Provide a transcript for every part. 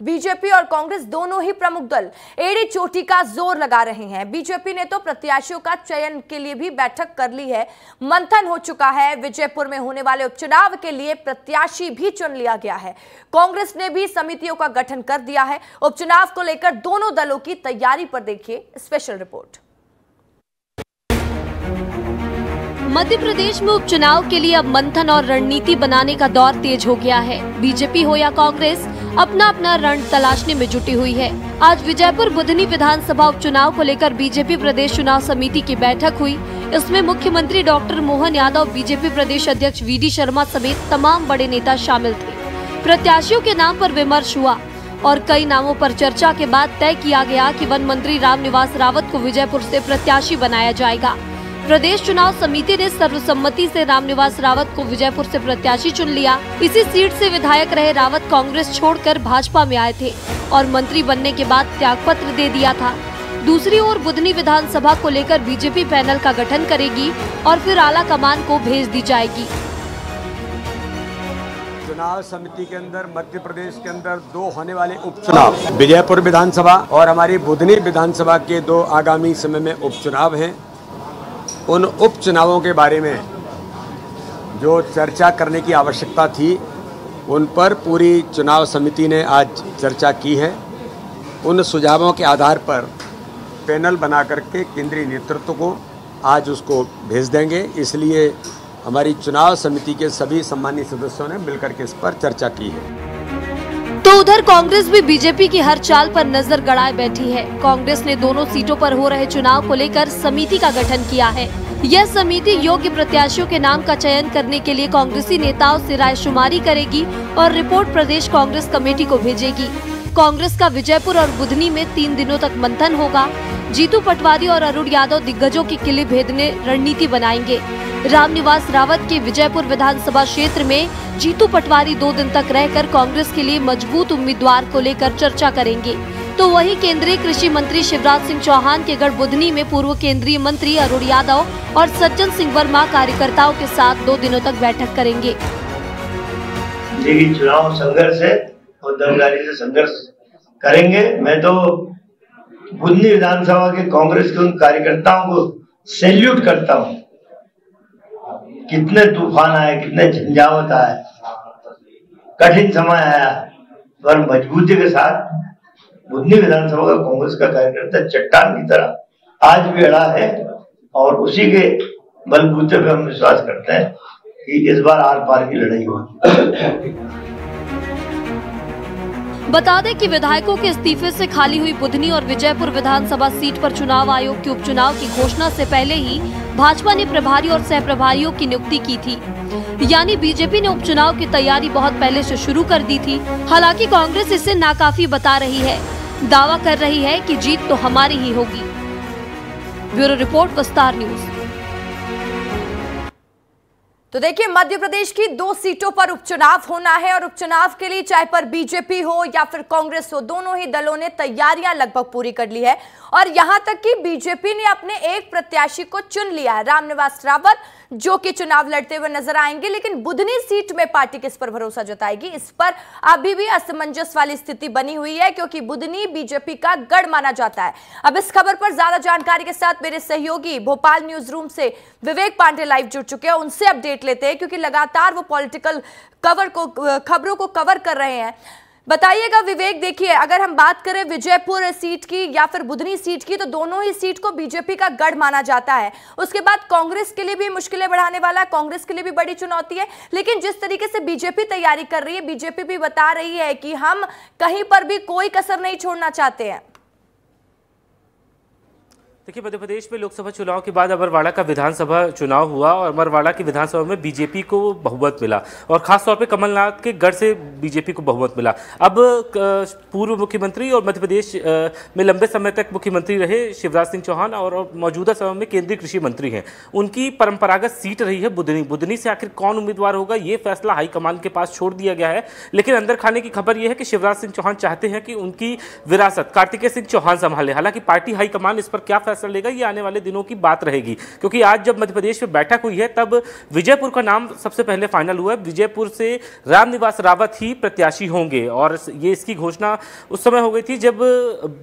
BJP और कांग्रेस दोनों ही प्रमुख दल एड़ी चोटी का जोर लगा रहे हैं। बीजेपी ने तो प्रत्याशियों का चयन के लिए भी बैठक कर ली है, मंथन हो चुका है। विजयपुर में होने वाले उपचुनाव के लिए प्रत्याशी भी चुन लिया गया है। कांग्रेस ने भी समितियों का गठन कर दिया है। उपचुनाव को लेकर दोनों दलों की तैयारी पर देखिए स्पेशल रिपोर्ट। मध्य प्रदेश में उपचुनाव के लिए अब मंथन और रणनीति बनाने का दौर तेज हो गया है। बीजेपी हो या कांग्रेस अपना अपना रण तलाशने में जुटी हुई है। आज विजयपुर बुधनी विधानसभा उपचुनाव को लेकर बीजेपी प्रदेश चुनाव समिति की बैठक हुई। इसमें मुख्यमंत्री डॉक्टर मोहन यादव, बीजेपी प्रदेश अध्यक्ष वी.डी. शर्मा समेत तमाम बड़े नेता शामिल थे। प्रत्याशियों के नाम पर विमर्श हुआ और कई नामों पर चर्चा के बाद तय किया गया कि वन मंत्री रामनिवास रावत को विजयपुर से प्रत्याशी बनाया जाएगा। प्रदेश चुनाव समिति ने सर्वसम्मति से रामनिवास रावत को विजयपुर से प्रत्याशी चुन लिया। इसी सीट से विधायक रहे रावत कांग्रेस छोड़कर भाजपा में आए थे और मंत्री बनने के बाद त्यागपत्र दे दिया था। दूसरी ओर बुधनी विधानसभा को लेकर बीजेपी पैनल का गठन करेगी और फिर आला कमान को भेज दी जाएगी। चुनाव समिति के अंदर मध्य प्रदेश के अंदर 2 होने वाले उपचुनाव, विजयपुर विधानसभा और हमारी बुधनी विधानसभा के 2 आगामी समय में उपचुनाव हैं। उन उपचुनावों के बारे में जो चर्चा करने की आवश्यकता थी, उन पर पूरी चुनाव समिति ने आज चर्चा की है। उन सुझावों के आधार पर पैनल बना करके केंद्रीय नेतृत्व को आज उसको भेज देंगे। इसलिए हमारी चुनाव समिति के सभी सम्मानित सदस्यों ने मिलकर के इस पर चर्चा की है। तो उधर कांग्रेस भी बीजेपी की हर चाल पर नजर गड़ाए बैठी है। कांग्रेस ने दोनों सीटों पर हो रहे चुनाव को लेकर समिति का गठन किया है। यह समिति योग्य प्रत्याशियों के नाम का चयन करने के लिए कांग्रेसी नेताओं से रायशुमारी करेगी और रिपोर्ट प्रदेश कांग्रेस कमेटी को भेजेगी। कांग्रेस का विजयपुर और बुधनी में 3 दिनों तक मंथन होगा। जीतू पटवारी और अरुण यादव दिग्गजों के किले भेदने रणनीति बनाएंगे। रामनिवास रावत के विजयपुर विधानसभा क्षेत्र में जीतू पटवारी 2 दिन तक रहकर कांग्रेस के लिए मजबूत उम्मीदवार को लेकर चर्चा करेंगे। तो वहीं केंद्रीय कृषि मंत्री शिवराज सिंह चौहान के गढ़ बुधनी में पूर्व केंद्रीय मंत्री अरुण यादव और सज्जन सिंह वर्मा कार्यकर्ताओं के साथ 2 दिनों तक बैठक करेंगे। लेकिन चुनाव संघर्ष है और दमदारी से संघर्ष करेंगे। मैं तो बुधनी विधानसभा के कांग्रेस के उन कार्यकर्ताओं को सैल्यूट करता हूँ। कितने तूफान आए, कितने झंझावत आए, कठिन समय आया, पर मजबूती के साथ बुधनी विधानसभा का कांग्रेस का कार्यकर्ता चट्टान की तरह आज भी अड़ा है और उसी के बलबूते पे हम विश्वास करते हैं कि इस बार आर पार की लड़ाई होगी। बता दें कि विधायकों के इस्तीफे से खाली हुई बुधनी और विजयपुर विधानसभा सीट पर चुनाव आयोग के उपचुनाव की घोषणा से पहले ही भाजपा ने प्रभारी और सह प्रभारियों की नियुक्ति की थी। यानी बीजेपी ने उपचुनाव की तैयारी बहुत पहले से शुरू कर दी थी। हालांकि कांग्रेस इसे नाकाफी बता रही है, दावा कर रही है कि जीत तो हमारी ही होगी। ब्यूरो रिपोर्ट, विस्तार न्यूज। तो देखिए, मध्य प्रदेश की 2 सीटों पर उपचुनाव होना है और उपचुनाव के लिए चाहे पर बीजेपी हो या फिर कांग्रेस हो, दोनों ही दलों ने तैयारियां लगभग पूरी कर ली है और यहां तक कि बीजेपी ने अपने एक प्रत्याशी को चुन लिया है, रामनिवास रावत, जो कि चुनाव लड़ते हुए नजर आएंगे। लेकिन बुधनी सीट में पार्टी किस पर भरोसा जताएगी, इस पर अभी भी असमंजस वाली स्थिति बनी हुई है, क्योंकि बुधनी बीजेपी का गढ़ माना जाता है। अब इस खबर पर ज्यादा जानकारी के साथ मेरे सहयोगी भोपाल न्यूज रूम से विवेक पांडे लाइव जुड़ चुके हैं। उनसे अपडेट लेते हैं, क्योंकि लगातार वो पॉलिटिकल खबरों को कवर कर रहे हैं। बताइएगा विवेक, देखिए अगर हम बात करें विजयपुर सीट की या फिर बुधनी सीट की, तो दोनों ही सीट को बीजेपी का गढ़ माना जाता है। उसके बाद कांग्रेस के लिए भी मुश्किलें बढ़ाने वाला, कांग्रेस के लिए भी बड़ी चुनौती है। लेकिन जिस तरीके से बीजेपी तैयारी कर रही है, बीजेपी भी बता रही है कि हम कहीं पर भी कोई कसर नहीं छोड़ना चाहते हैं। देखिए, मध्य प्रदेश में लोकसभा चुनाव के बाद अमरवाड़ा का विधानसभा चुनाव हुआ और अमरवाड़ा की विधानसभा में बीजेपी को बहुमत मिला और खासतौर पे कमलनाथ के गढ़ से बीजेपी को बहुमत मिला। अब पूर्व मुख्यमंत्री और मध्य प्रदेश में लंबे समय तक मुख्यमंत्री रहे शिवराज सिंह चौहान और मौजूदा समय में केंद्रीय कृषि मंत्री हैं, उनकी परंपरागत सीट रही है बुधनी। बुधनी से आखिर कौन उम्मीदवार होगा, ये फैसला हाईकमान के पास छोड़ दिया गया है। लेकिन अंदर खाने की खबर यह है कि शिवराज सिंह चौहान चाहते हैं कि उनकी विरासत कार्तिकेय सिंह चौहान संभाले। हालांकि पार्टी हाईकमान इस पर क्या असर लेगा, ये आने वाले दिनों की बात रहेगी। क्योंकि आज जब मध्य प्रदेश में बैठक हुई है तब विजयपुर का नाम सबसे पहले फाइनल हुआ है। विजयपुर से रामनिवास रावत ही प्रत्याशी होंगे और ये इसकी घोषणा उस समय हो गई थी जब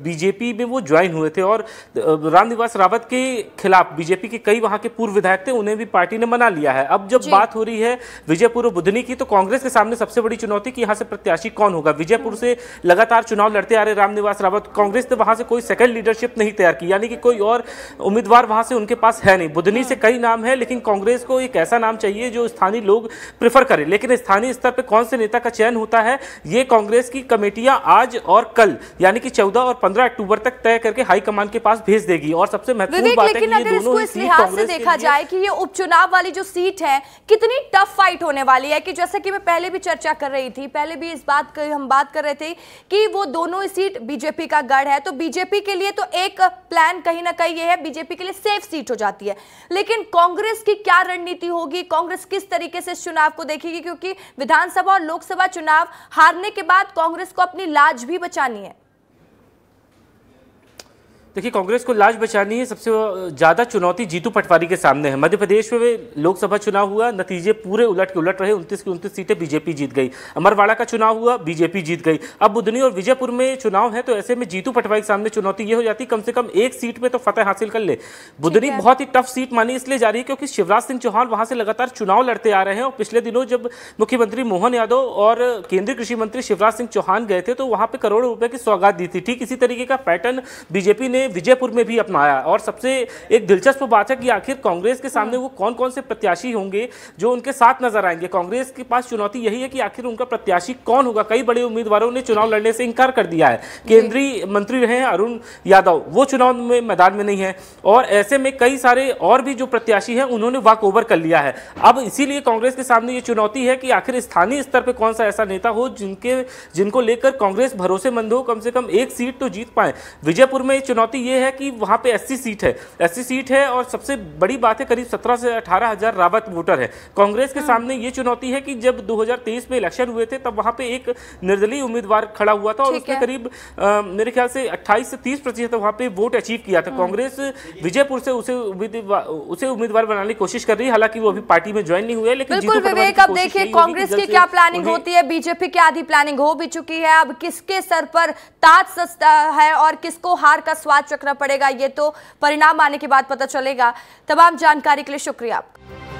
बीजेपी में वो ज्वाइन हुए थे और रामनिवास रावत के खिलाफ बीजेपी के कई वहां के पूर्व विधायक थे, उन्हें भी पार्टी ने मना लिया है। अब जब बात हो रही है विजयपुर और बुधनी की, तो कांग्रेस के सामने सबसे बड़ी चुनौती कि यहां से प्रत्याशी कौन होगा। विजयपुर से लगातार चुनाव लड़ते आ रहे रामनिवास रावत, कांग्रेस ने वहां से कोई सेकंड लीडरशिप नहीं तैयार की, यानी कि कोई और उम्मीदवार वहां से उनके पास है नहीं। बुधनी से कई नाम है, लेकिन कांग्रेस को एक ऐसा नाम चाहिए जो स्थानीय लोग प्रेफर करें। लेकिन स्थानीय स्तर पर कौन से नेता का चयन होता है, ये कांग्रेस की कमेटियां आज और कल यानी कि 14 और 15 अक्टूबर तक तय करके हाईकमान के पास भेज देगी। और सबसे महत्वपूर्ण बात है कि ये दोनों ही सीट कांग्रेस से देखा जाए कि ये उपचुनाव वाली जो सीट है कितनी टफ फाइट होने वाली है, कि जैसे कि मैं पहले भी चर्चा कर रही थी, पहले भी इस बात की हम बात कर रहे थे कि वो दोनों ही सीट बीजेपी का गढ़ है। तो बीजेपी के लिए तो एक प्लान कहीं ना कहीं ये है, बीजेपी के लिए सेफ सीट हो जाती है। लेकिन कांग्रेस की क्या रणनीति होगी, कांग्रेस किस तरीके से इस चुनाव को देखेगी, क्योंकि विधानसभा और लोकसभा चुनाव हारने के बाद कांग्रेस को अपनी लाज भी बचानी है। देखिए, कांग्रेस को लाज बचानी है। सबसे ज्यादा चुनौती जीतू पटवारी के सामने है। मध्य प्रदेश में लोकसभा चुनाव हुआ, नतीजे पूरे उलट के उलट रहे। 29 की 29 सीटें बीजेपी जीत गई। अमरवाड़ा का चुनाव हुआ, बीजेपी जीत गई। अब बुधनी और विजयपुर में चुनाव है, तो ऐसे में जीतू पटवारी के सामने चुनौती ये हो जाती कम से कम एक सीट पे तो फतेह हासिल कर ले। बुधनी बहुत ही टफ सीट मानी इसलिए जा रही है क्योंकि शिवराज सिंह चौहान वहां से लगातार चुनाव लड़ते आ रहे हैं। और पिछले दिनों जब मुख्यमंत्री मोहन यादव और केंद्रीय कृषि मंत्री शिवराज सिंह चौहान गए थे तो वहां पर करोड़ों रुपए की सौगात दी थी। ठीक इसी तरीके का पैटर्न बीजेपी ने विजयपुर में भी अपनाया। और सबसे एक दिलचस्प बात है कि आखिर कांग्रेस के सामने वो कौन कौन से प्रत्याशी होंगे जो उनके साथ नजर आएंगे। कांग्रेस के पास चुनौती यही है कि आखिर उनका प्रत्याशी कौन होगा। कई बड़े उम्मीदवारों ने चुनाव लड़ने से इंकार कर दिया है। केंद्रीय मंत्री रहे हैं अरुण यादव, वो चुनाव में मैदान में नहीं है। और ऐसे में कई सारे और भी जो प्रत्याशी हैं उन्होंने वॉक ओवर कर लिया है। अब इसीलिए कांग्रेस के सामने ये चुनौती है कि आखिर स्थानीय स्तर पर कौन सा ऐसा नेता हो जिनको लेकर कांग्रेस भरोसेमंद हो, कम से कम एक सीट तो जीत पाए। विजयपुर में चुनौती ये है कि वहां पे एससी सीट है और सबसे बड़ी बात है करीब 17 से 18 हजार रावत वोटर है। कांग्रेस के सामने ये चुनौती है कि जब 2023 में इलेक्शन हुए थे तब वहां पे एक निर्दलीय उम्मीदवार खड़ा हुआ था और उसने करीब मेरे ख्याल से 28 से 30% वहां पे वोट अचीव किया था। कांग्रेस विजयपुर से उसे उम्मीदवार बनाने की कोशिश कर रही है, हालांकि वो अभी पार्टी में ज्वाइन नहीं हुए। लेकिन बिल्कुल विवेक, अब देखिए कांग्रेस की क्या प्लानिंग होती है। बीजेपी की आधी प्लानिंग हो भी चुकी है, अब किसके सर पर ताज सजता है और किसको हार का स्वाद चखना पड़ेगा ये तो परिणाम आने के बाद पता चलेगा। तमाम जानकारी के लिए शुक्रिया आपका।